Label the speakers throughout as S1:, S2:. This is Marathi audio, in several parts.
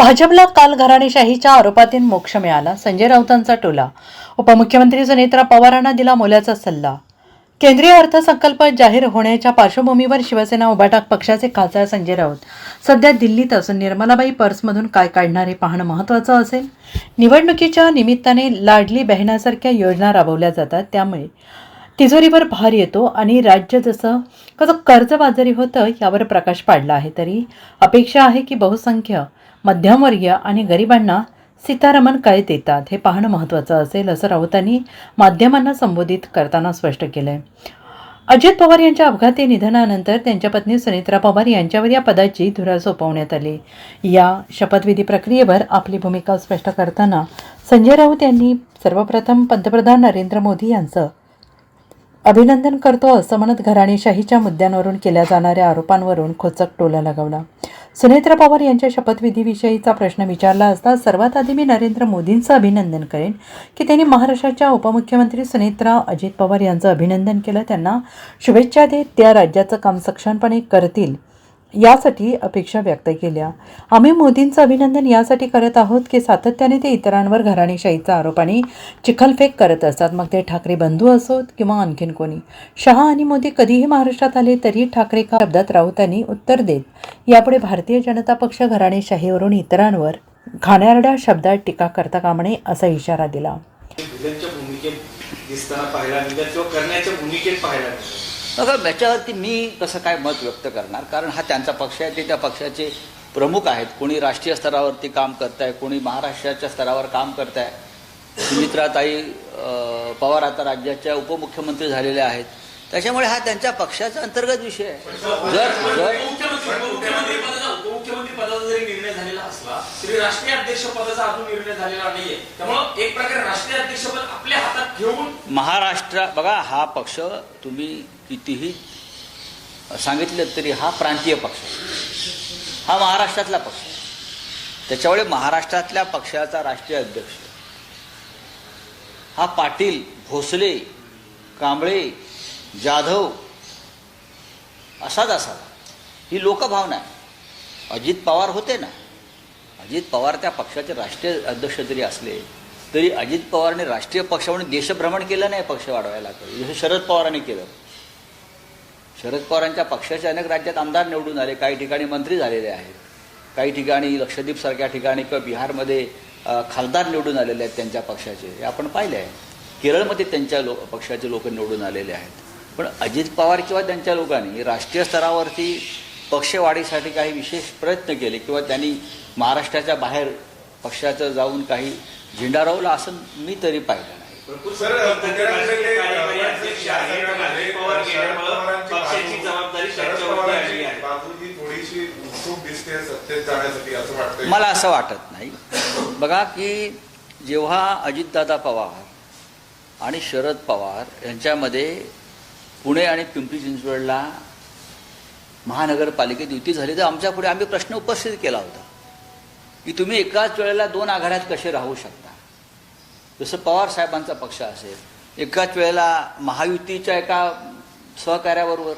S1: भाजपला काल घराणेशाहीच्या आरोपातून मोक्ष मिळाला. संजय राऊतांचा टोला. उपमुख्यमंत्री सुनेत्रा पवारांना दिला मोलाचा सल्ला. केंद्रीय अर्थसंकल्प जाहीर होण्याच्या पार्श्वभूमीवर शिवसेना उभाटाक पक्षाचे खासदार संजय राऊत सध्या दिल्लीत असून निर्मलाबाई पर्समधून काय काढणार हे पाहणं महत्त्वाचं असेल. निवडणुकीच्या निमित्ताने लाडली बहिणासारख्या योजना राबवल्या जातात, त्यामुळे तिजोरीवर भार येतो आणि राज्य कसं कर्जबाजारी होतं यावर प्रकाश पाडला आहे. तरी अपेक्षा आहे की बहुसंख्य मध्यमवर्गीय आणि गरिबांना सीतारामन काय देतात हे पाहणं महत्त्वाचं असेल, असं राऊतांनी माध्यमांना संबोधित करताना स्पष्ट केलं आहे. अजित पवार यांच्या अपघाती निधनानंतर त्यांच्या पत्नी सुनेत्रा पवार यांच्यावर या पदाची धुरा सोपवण्यात आली. या शपथविधी प्रक्रियेवर आपली भूमिका स्पष्ट करताना संजय राऊत यांनी सर्वप्रथम पंतप्रधान नरेंद्र मोदी यांचं अभिनंदन करतो असं म्हणत घराणेशाहीच्या मुद्द्यांवरून केल्या जाणाऱ्या आरोपांवरून खोचक टोला लगावला. सुनेत्रा पवार यांच्या शपथविधीविषयीचा प्रश्न विचारला असता सर्वात आधी मी नरेंद्र मोदींचं अभिनंदन करेन की त्यांनी महाराष्ट्राच्या उपमुख्यमंत्री सुनेत्रा अजित पवार यांचं अभिनंदन केलं. त्यांना शुभेच्छा देत त्या राज्याचं काम सक्षमपणे करतील यासाठी अपेक्षा व्यक्त केल्या. आम्ही मोदींचं अभिनंदन यासाठी करत आहोत की सातत्याने ते इतरांवर घराणेशाहीचा आरोपाने चिखलफेक करत असतात, मग ते ठाकरे बंधू असोत किंवा आणखीन कोणी. शहा आणि मोदी कधीही महाराष्ट्रात आले तरी ठाकरे का शब्दात राऊतांनी उत्तर देत यापुढे भारतीय जनता पक्ष घराणेशाहीवरून इतरांवर घाणेरड्या शब्दात टीका करता कामा नये असा इशारा दिला.
S2: याच्यावरती मी कसं काय मत व्यक्त करणार, कारण हा त्यांचा पक्ष आहे, ते त्या पक्षाचे प्रमुख आहेत. कोणी राष्ट्रीय स्तरावरती काम करत आहे, कोणी महाराष्ट्राच्या स्तरावर काम करत आहे. सुमित्राताई पवार आता राज्याच्या उपमुख्यमंत्री झालेल्या आहेत, त्याच्यामुळे हा त्यांच्या पक्षाचा अंतर्गत विषय आहे. जर
S3: उपमुख्यमंत्री पदाचा जरी निर्णय झालेला असला तरी राष्ट्रीय अध्यक्ष पदाचा अजून निर्णय झालेला नाहीये, त्यामुळे एक प्रकारे राष्ट्रीय अध्यक्षपद आपल्या हातात घेऊन
S2: महाराष्ट्र बघा, हा पक्ष तुम्ही कितीही सांगितलं तरी हा प्रांतीय पक्ष, हा महाराष्ट्रातला पक्ष. त्याच्यामुळे महाराष्ट्रातल्या पक्षाचा राष्ट्रीय अध्यक्ष हा पाटील, भोसले, कांबळे, जाधव असाच असावा, ही लोकभावना आहे. अजित पवार होते ना, अजित पवार त्या पक्षाचे राष्ट्रीय अध्यक्ष जरी असले तरी अजित पवारने राष्ट्रीय पक्ष म्हणून देशभ्रमण केलं नाही पक्ष वाढवायला, जसं शरद पवारांनी केलं. शरद पवारांच्या पक्षाचे अनेक राज्यात आमदार निवडून आले, काही ठिकाणी मंत्री झालेले आहेत, काही ठिकाणी लक्षद्वीपसारख्या ठिकाणी किंवा बिहारमध्ये खासदार निवडून आलेले आहेत त्यांच्या पक्षाचे, हे आपण पाहिले आहे. केरळमध्ये त्यांच्या पक्षाचे लोक निवडून आलेले आहेत. पण अजित पवार किंवा त्यांच्या लोकांनी राष्ट्रीय स्तरावरती पक्षवाढीसाठी काही विशेष प्रयत्न केले किंवा त्यांनी महाराष्ट्राच्या बाहेर पक्षाचं जाऊन काही झेंडा रोवला असं मी तरी पाहिलं नाही. मला असं वाटत नाही. बघा की जेव्हा अजितदादा पवार आणि शरद पवार यांच्यामध्ये पुणे आणि पिंपरी चिंचवडला महानगरपालिकेत युती झाली तर आमच्या पुढे आम्ही प्रश्न उपस्थित केला होता की तुम्ही एकाच वेळेला दोन आघाड्यात कसे राहू शकता. जसं पवार साहेबांचा पक्ष असेल एकाच वेळेला महायुतीच्या एका सहकार्याबरोबर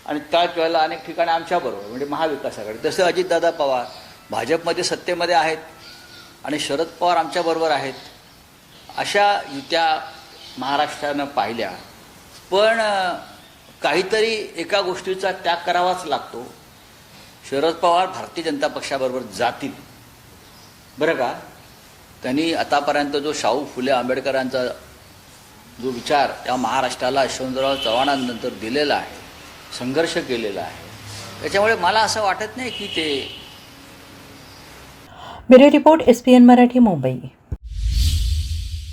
S2: आणि त्याच वेळेला अनेक ठिकाणी आमच्याबरोबर म्हणजे महाविकास आघाडी, तसं अजितदादा पवार भाजपमध्ये सत्तेमध्ये आहेत आणि शरद पवार आमच्याबरोबर आहेत. अशा युत्या महाराष्ट्रानं पाहिल्या, पण काहीतरी एका गोष्टीचा त्याग करावाच लागतो. शरद पवार भारतीय जनता पक्षाबरोबर जातील बरं का. त्यांनी आतापर्यंत जो शाहू फुले आंबेडकरांचा जो विचार त्या महाराष्ट्राला यशवंतराव चव्हाणांनंतर दिलेला आहे, संघर्ष केलेला आहे, त्याच्यामुळे मला असं वाटत नाही की ते.
S1: Bureau report, SPN Marathi, Mumbai.